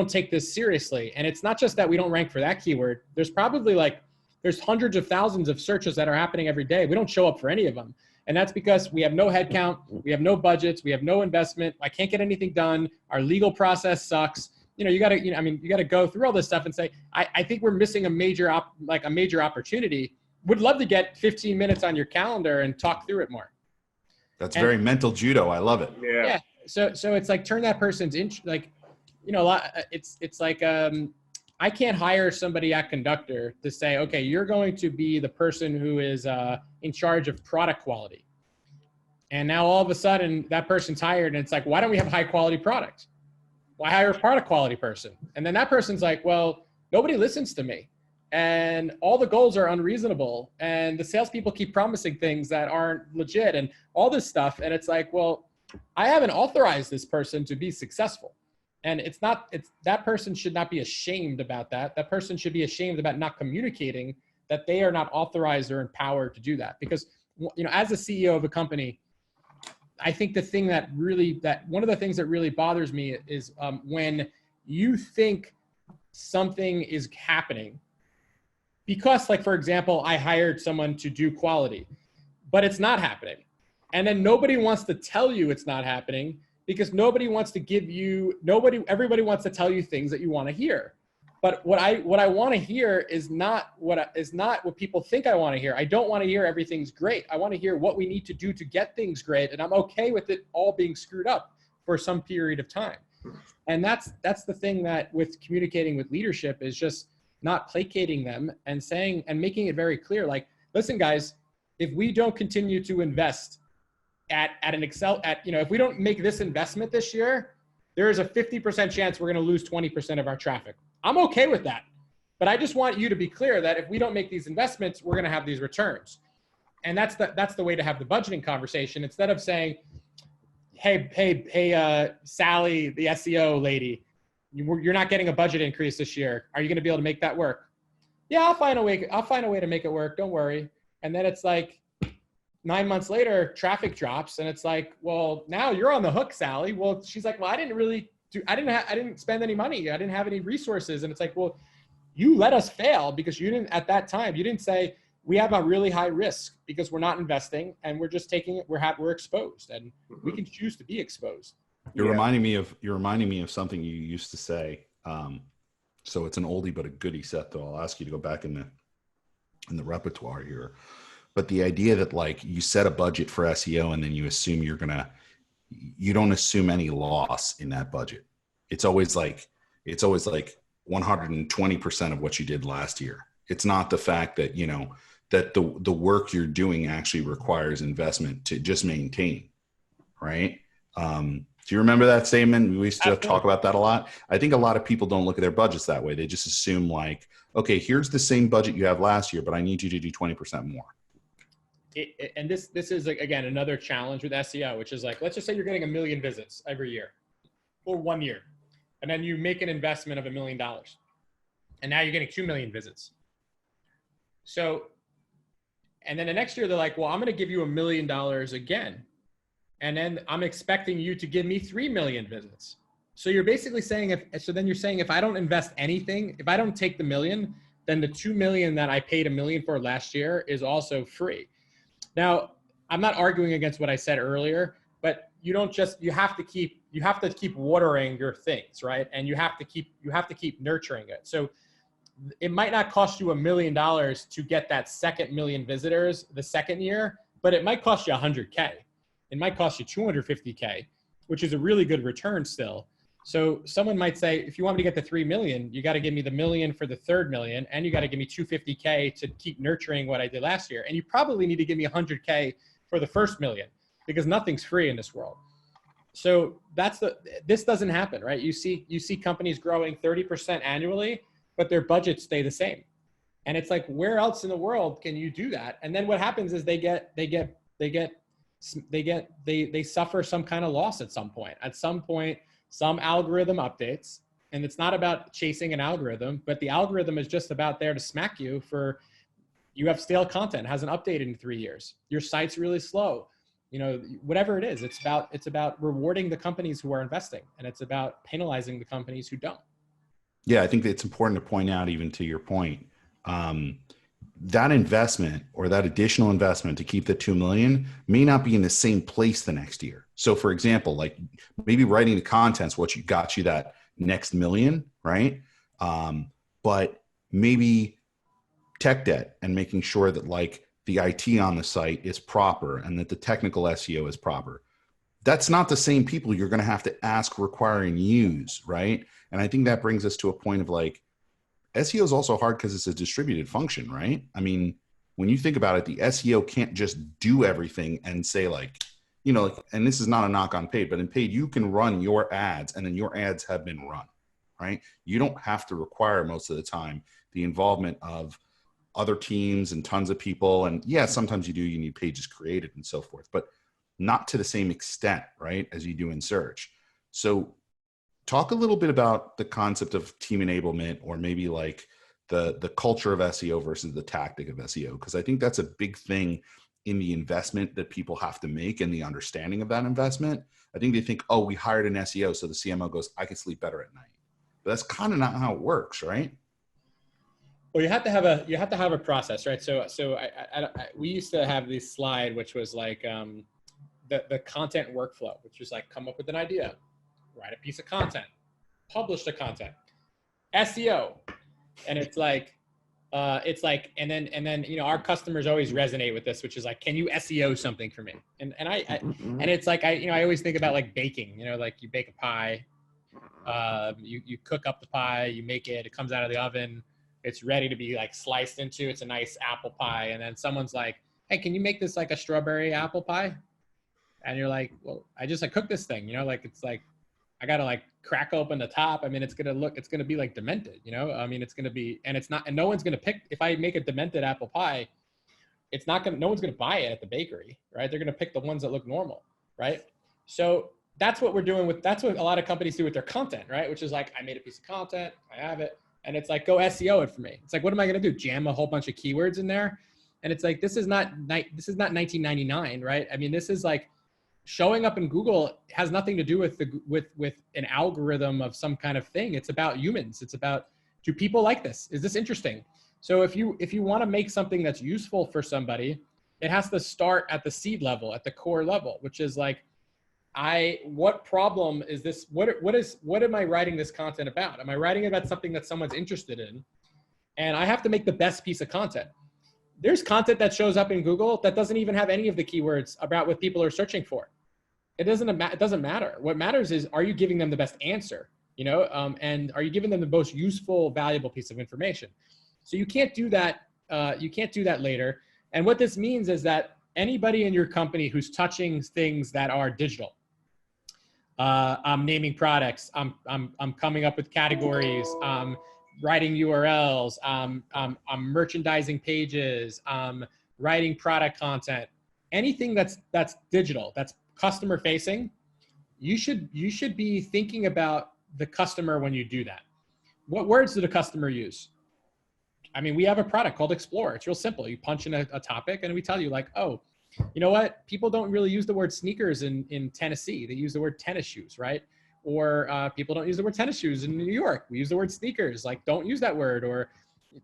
take this seriously. And it's not just that we don't rank for that keyword. There's probably there's hundreds of thousands of searches that are happening every day. We don't show up for any of them. And that's because we have no headcount, we have no budgets, we have no investment. I can't get anything done. Our legal process sucks. You got to go through all this stuff and say, I think we're missing a major opportunity. Would love to get 15 minutes on your calendar and talk through it more. That's very mental judo. I love it. Yeah. So it's like, turn that person's it's like, I can't hire somebody at Conductor to say, okay, you're going to be the person who is in charge of product quality. And now all of a sudden that person's hired, and it's like, why don't we have high quality product? Why hire a product quality person? And then that person's like, well, nobody listens to me, and all the goals are unreasonable, and the salespeople keep promising things that aren't legit, and all this stuff. And it's like, well, I haven't authorized this person to be successful. And that person should not be ashamed about that. That person should be ashamed about not communicating that they are not authorized or empowered to do that. Because, as a CEO of a company, I think one of the things that really bothers me is when you think something is happening because, like, for example, I hired someone to do quality, but it's not happening. And then nobody wants to tell you it's not happening because everybody wants to tell you things that you want to hear. But what I want to hear is not what people think I want to hear. I don't want to hear everything's great. I want to hear what we need to do to get things great. And I'm okay with it all being screwed up for some period of time. And that's the thing that with communicating with leadership is just not placating them and saying and making it very clear, like, listen, guys, if we don't continue to invest if we don't make this investment this year, there is a 50% chance we're going to lose 20% of our traffic. I'm okay with that. But I just want you to be clear that if we don't make these investments, we're going to have these returns. And that's the way to have the budgeting conversation. Instead of saying, hey, Sally, the SEO lady, you're not getting a budget increase this year. Are you going to be able to make that work? Yeah, I'll find a way to make it work. Don't worry. And then it's like 9 months later, traffic drops, and it's like, well, now you're on the hook, Sally. Well, she's like, well, I didn't spend any money. I didn't have any resources. And it's like, well, you let us fail because at that time, you didn't say we have a really high risk because we're not investing and we're just taking it. We're exposed, and we can choose to be exposed. You're reminding me of something you used to say. So it's an oldie but a goodie, Seth, though. I'll ask you to go back in the repertoire here. But the idea that, like, you set a budget for SEO and then you assume you don't assume any loss in that budget. It's always like 120% of what you did last year. It's not the fact that, that the work you're doing actually requires investment to just maintain. Right. Do you remember that statement? We used to talk about that a lot. I think a lot of people don't look at their budgets that way. They just assume, like, okay, here's the same budget you have last year, but I need you to do 20% more. And this is, like, again, another challenge with SEO, which is like, let's just say you're getting 1 million visits every year or 1 year. And then you make an investment of $1 million and now you're getting 2 million visits. So, and then the next year they're like, well, I'm going to give you $1 million again. And then I'm expecting you to give me 3 million visits. So you're basically saying if I don't invest anything, if I don't take the million, then the 2 million that I paid $1 million for last year is also free. Now, I'm not arguing against what I said earlier, but you have to keep watering your things, right? And you have to keep nurturing it. So it might not cost you $1 million to get that second million visitors the second year, but it might cost you 100K. It might cost you 250K, which is a really good return still. So someone might say, if you want me to get the 3 million, you got to give me the million for the third million, and you got to give me 250K to keep nurturing what I did last year. And you probably need to give me 100K for the first million, because nothing's free in this world. So this doesn't happen, right? You see companies growing 30% annually, but their budgets stay the same. And it's like, where else in the world can you do that? And then what happens is they suffer some kind of loss at some point. At some point, some algorithm updates, and it's not about chasing an algorithm, but the algorithm is just about there to smack you for, you have stale content, hasn't updated in 3 years. Your site's really slow. Whatever it is, it's about rewarding the companies who are investing, and it's about penalizing the companies who don't. Yeah, I think that it's important to point out, even to your point, that investment or that additional investment to keep the 2 million may not be in the same place the next year. So for example, like maybe writing the content's what got you that next million, right? But maybe tech debt and making sure that, like, the IT on the site is proper and that the technical SEO is proper. That's not the same people you're going to have to ask, require, and use, right? And I think that brings us to a point of, like, SEO is also hard because it's a distributed function, right? I mean, when you think about it, the SEO can't just do everything and say, like, and this is not a knock on paid, but in paid, you can run your ads and then your ads have been run, right? You don't have to require most of the time the involvement of other teams and tons of people. And yeah, sometimes you need pages created and so forth, but not to the same extent, right, as you do in search. So Talk a little bit about the concept of team enablement, or maybe like the culture of SEO versus the tactic of SEO, because I think that's a big thing in the investment that people have to make and the understanding of that investment. I think they think, oh, we hired an SEO, so the CMO goes, I can sleep better at night. But that's kind of not how it works, right? Well, you have to have a process, right? So we used to have this slide, which was like the content workflow, which was like come up with an idea, write a piece of content, publish the content, SEO, and it's like, and then you know, our customers always resonate with this, which is like, can you SEO something for me? And it's like I always think about like baking, you know, like you bake a pie, you cook up the pie, you make it, it comes out of the oven, it's ready to be like sliced into, it's a nice apple pie, and then someone's like, hey, can you make this like a strawberry apple pie? And you're like, well, I cooked this thing, you know, like it's like I gotta like crack open the top. I mean, it's gonna be like demented, you know. I mean, it's gonna be, and it's not, and no one's gonna pick. If I make a demented apple pie, it's not gonna. No one's gonna buy it at the bakery, right? They're gonna pick the ones that look normal, right? So that's what we're doing with. That's what a lot of companies do with their content, right? Which is like, I made a piece of content, I have it, and it's like, go SEO it for me. It's like, what am I gonna do? Jam a whole bunch of keywords in there, and it's like, this is not 1999, right? I mean, this is like, showing up in Google has nothing to do with with an algorithm of some kind of thing. It's about humans. It's about, do people like this? Is this interesting? So if you want to make something that's useful for somebody, it has to start at the seed level, at the core level, which is like, what problem is this? What am I writing this content about? Am I writing about something that someone's interested in? And I have to make the best piece of content. There's content that shows up in Google that doesn't even have any of the keywords about what people are searching for. It doesn't matter. What matters is, are you giving them the best answer, you know, and are you giving them the most useful, valuable piece of information? So you can't do that. You can't do that later. And what this means is that anybody in your company who's touching things that are digital, I'm naming products, I'm coming up with categories, writing URLs, I'm merchandising pages, writing product content, anything that's digital, that's customer facing, you should be thinking about the customer when you do that. What words do the customer use? I mean, we have a product called Explore. It's real simple. You punch in a topic and we tell you like, oh, you know what? People don't really use the word sneakers in Tennessee. They use the word tennis shoes, right? Or people don't use the word tennis shoes in New York. We use the word sneakers. Like, don't use that word. Or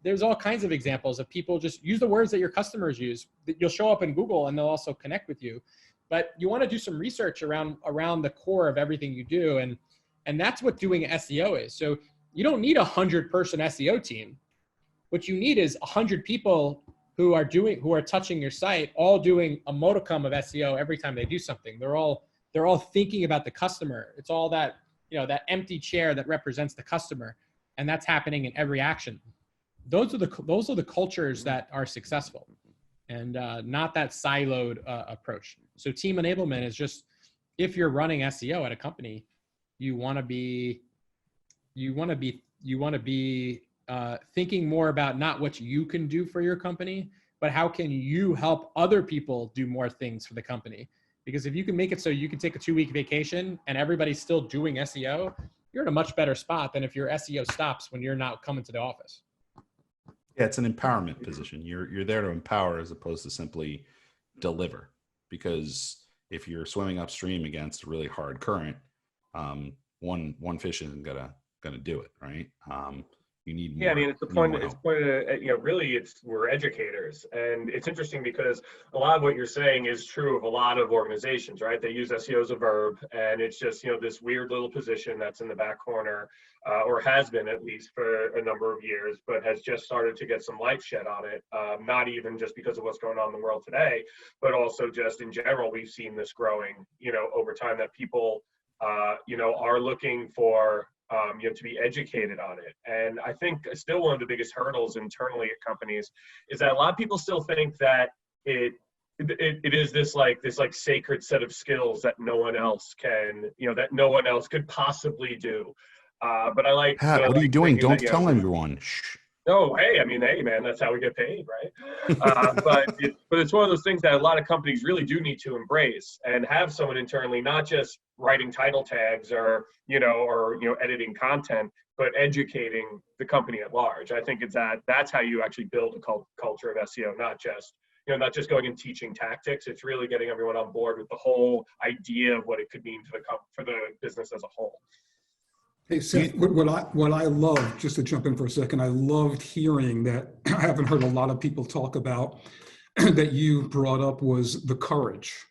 there's all kinds of examples of people just use the words that your customers use. You'll show up in Google and they'll also connect with you. But you want to do some research around the core of everything you do. And that's what doing SEO is. So you don't need 100-person SEO team. What you need is 100 people who are touching your site, all doing a modicum of SEO every time they do something. They're all thinking about the customer. It's all that, you know, that empty chair that represents the customer. And that's happening in every action. Those are the cultures that are successful, and not that siloed approach. So team enablement is just, if you're running SEO at a company, you want to be thinking more about not what you can do for your company, but how can you help other people do more things for the company? Because if you can make it so you can take a 2-week vacation and everybody's still doing SEO, you're in a much better spot than if your SEO stops when you're not coming to the office. Yeah, it's an empowerment position. You're there to empower as opposed to simply deliver. Because if you're swimming upstream against a really hard current, one fish isn't gonna do it, right? You need more. Yeah, I mean, it's the point. It's point of, you know, really, we're educators, and it's interesting because a lot of what you're saying is true of a lot of organizations, right? They use SEO as a verb, and it's just, you know, this weird little position that's in the back corner, or has been at least for a number of years, but has just started to get some light shed on it. Not even just because of what's going on in the world today, but also just in general, we've seen this growing, you know, over time, that people, you know, are looking for. You know, to be educated on it. And I think still one of the biggest hurdles internally at companies is that a lot of people still think that it is this sacred set of skills that no one else can, you know, that no one else could possibly do. But I like, Pat, what are you doing? Don't tell everyone. Shh. Oh, hey, I mean, hey, man, that's how we get paid, right? But it's one of those things that a lot of companies really do need to embrace and have someone internally, not just writing title tags or editing content, but educating the company at large. I think that's how you actually build a culture of SEO, not just going and teaching tactics. It's really getting everyone on board with the whole idea of what it could mean for the business as a whole. Hey, Seth, what I love, just to jump in for a second, I loved hearing that I haven't heard a lot of people talk about that you brought up was the courage.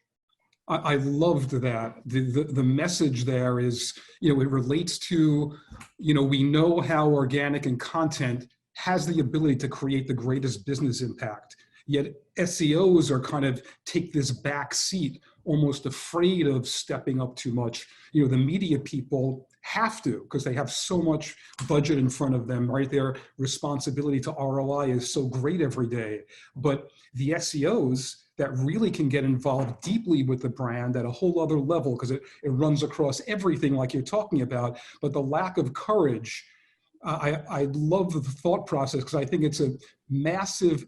I loved that. The message there is, it relates to, we know how organic and content has the ability to create the greatest business impact. Yet SEOs are kind of take this back seat, almost afraid of stepping up too much. The media people have to, because they have so much budget in front of them, right? Their responsibility to ROI is so great every day. But the SEOs that really can get involved deeply with the brand at a whole other level, because it runs across everything like you're talking about, but the lack of courage, I love the thought process, because I think it's a massive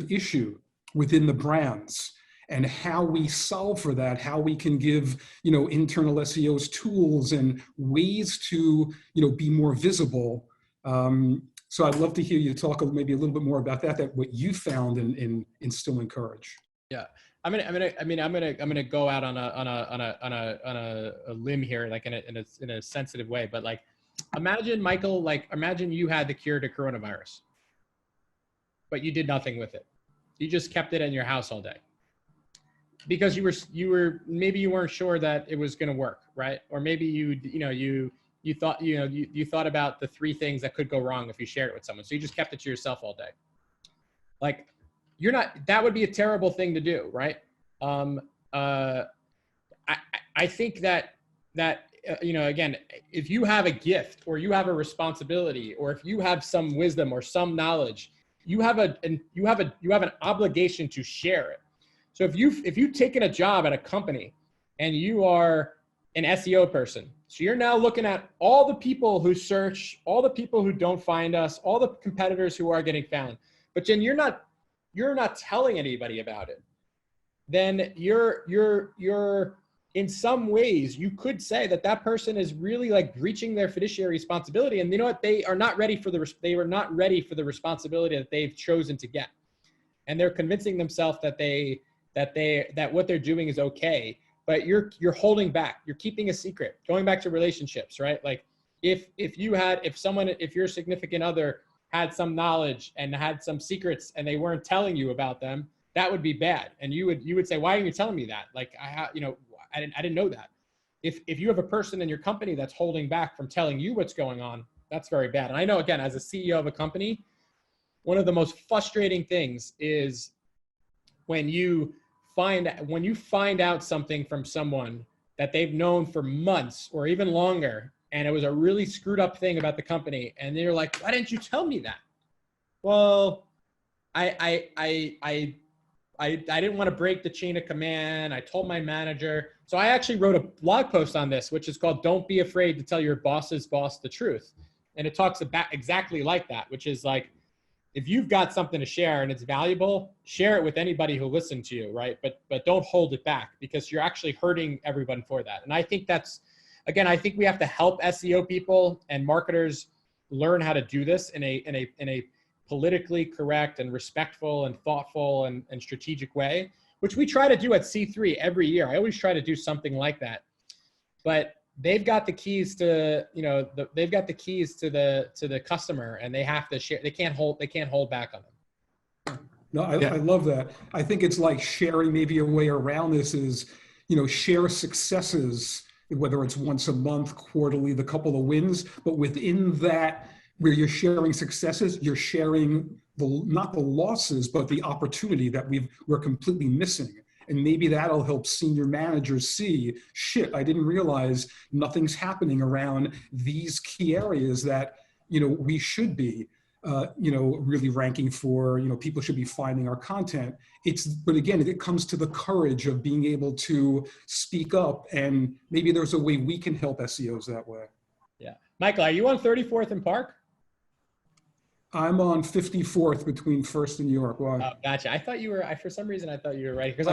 issue within the brands, and how we solve for that, how we can give, internal SEOs tools and ways to, be more visible. So I'd love to hear you talk maybe a little bit more about that what you found in instilling courage. Yeah, I'm gonna go out on a limb here, like in a sensitive way, but like, imagine, Michael, imagine you had the cure to coronavirus, but you did nothing with it. You just kept it in your house all day because maybe you weren't sure that it was going to work, right? Or maybe you thought about the 3 things that could go wrong if you shared it with someone. So you just kept it to yourself all day. Like, that would be a terrible thing to do, right? I think that again, if you have a gift or you have a responsibility, or if you have some wisdom or some knowledge, you have an obligation to share it. So if you've taken a job at a company and you are an SEO person, so you're now looking at all the people who search, all the people who don't find us, all the competitors who are getting found, but then you're not telling anybody about it, then you're in some ways, you could say that person is really like breaching their fiduciary responsibility. And you know what? They were not ready for the responsibility that they've chosen to get. And they're convincing themselves that what they're doing is okay, but you're holding back, you're keeping a secret. Going back to relationships, right? Like if your significant other had some knowledge and had some secrets and they weren't telling you about them, that would be bad. And you would say, why aren't you telling me that? Like, I didn't know that. If you have a person in your company that's holding back from telling you what's going on, that's very bad. And I know, again, as a CEO of a company, one of the most frustrating things is when you find out something from someone that they've known for months or even longer, and it was a really screwed up thing about the company, and they're like, why didn't you tell me that? Well, I didn't want to break the chain of command. I told my manager. So I actually wrote a blog post on this, which is called "Don't Be Afraid to Tell Your Boss's Boss the Truth." And it talks about exactly like that, which is like, if you've got something to share and it's valuable, share it with anybody who listens to you, right? But don't hold it back, because you're actually hurting everyone for that. And I think I think we have to help SEO people and marketers learn how to do this in a politically correct and respectful and thoughtful and strategic way, which we try to do at C3 every year. I always try to do something like that. But they've got the keys to, they've got the keys to the customer, and they have to share. They can't hold back on them. No, I love that. I think it's like sharing, maybe a way around this is, share successes, whether it's once a month, quarterly, the couple of wins, but within that, where you're sharing successes, you're sharing not the losses, but the opportunity that we're completely missing. And maybe that'll help senior managers see, shit, I didn't realize nothing's happening around these key areas that, we should be, really ranking for, people should be finding our content. But again, it comes to the courage of being able to speak up, and maybe there's a way we can help SEOs that way. Yeah. Michael, are you on 34th and Park? I'm on 54th between First and York. Why? Oh, gotcha. I thought you were. For some reason, I thought you were right because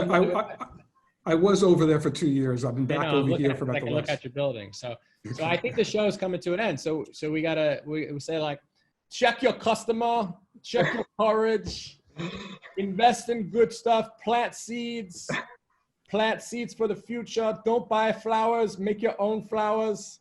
I was over there for 2 years. I've been back over here for about the last. Look at your building. So I think the show is coming to an end. So we say like, check your customer, check your courage, invest in good stuff, plant seeds for the future. Don't buy flowers, make your own flowers.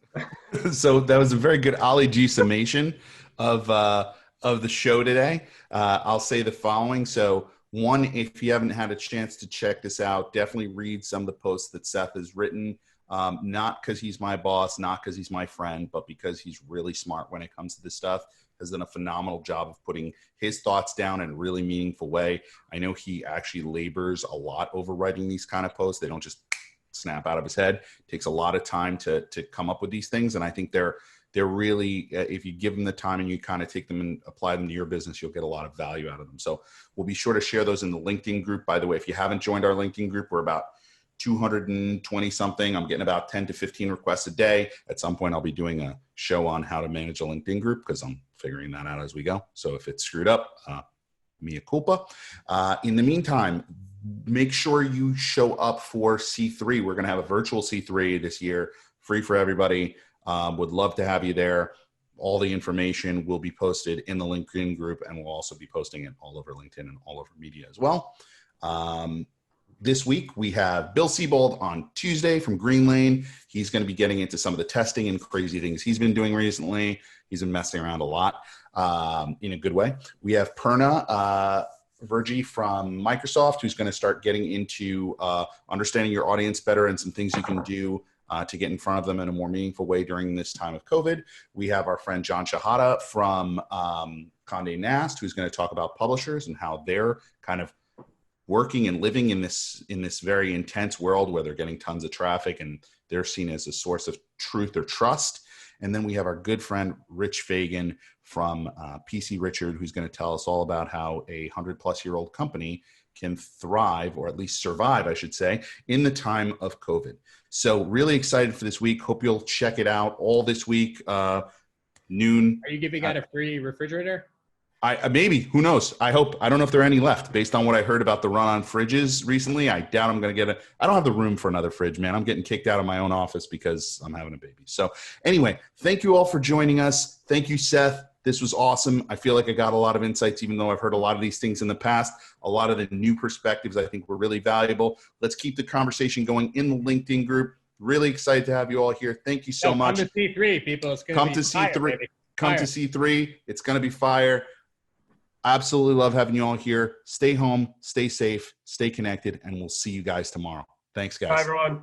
So that was a very good Ali G summation of the show today. I'll say the following. So one, if you haven't had a chance to check this out, definitely read some of the posts that Seth has written. Not because he's my boss, not because he's my friend, but because he's really smart when it comes to this stuff. Has done a phenomenal job of putting his thoughts down in a really meaningful way. I know he actually labors a lot over writing these kind of posts. They don't just snap out of his head. It takes a lot of time to come up with these things. And I think they're really, if you give them the time and you kind of take them and apply them to your business, you'll get a lot of value out of them. So we'll be sure to share those in the LinkedIn group. By the way, if you haven't joined our LinkedIn group, we're about 220 something. I'm getting about 10 to 15 requests a day. At some point, I'll be doing a show on how to manage a LinkedIn group because I'm figuring that out as we go. So if it's screwed up, mea culpa. In the meantime, make sure you show up for C3. We're going to have a virtual C3 this year, free for everybody. Would love to have you there. All the information will be posted in the LinkedIn group, and we'll also be posting it all over LinkedIn and all over media as well. This week, we have Bill Siebold on Tuesday from Green Lane. He's going to be getting into some of the testing and crazy things he's been doing recently. He's been messing around a lot in a good way. We have Perna Virgie from Microsoft, who's going to start getting into understanding your audience better and some things you can do to get in front of them in a more meaningful way during this time of COVID. We have our friend John Shahada from Condé Nast, who's going to talk about publishers and how they're kind of working and living in this very intense world where they're getting tons of traffic and they're seen as a source of truth or trust. And then we have our good friend Rich Fagan from PC Richard, who's going to tell us all about how a 100-plus-year-old company can thrive, or at least survive, I should say, in the time of COVID. So really excited for this week. Hope you'll check it out all this week, noon. Are you giving out a free refrigerator? Maybe, who knows? I hope. I don't know if there are any left. Based on what I heard about the run on fridges recently, I doubt I'm going to get I don't have the room for another fridge, man. I'm getting kicked out of my own office because I'm having a baby. So anyway, thank you all for joining us. Thank you, Seth. This was awesome. I feel like I got a lot of insights, even though I've heard a lot of these things in the past. A lot of the new perspectives I think were really valuable. Let's keep the conversation going in the LinkedIn group. Really excited to have you all here. Thank you so much. Come to C3, people. It's going to be fire, baby. Come to C3. It's going to be fire. Absolutely love having you all here. Stay home, stay safe, stay connected, and we'll see you guys tomorrow. Thanks, guys. Bye, everyone.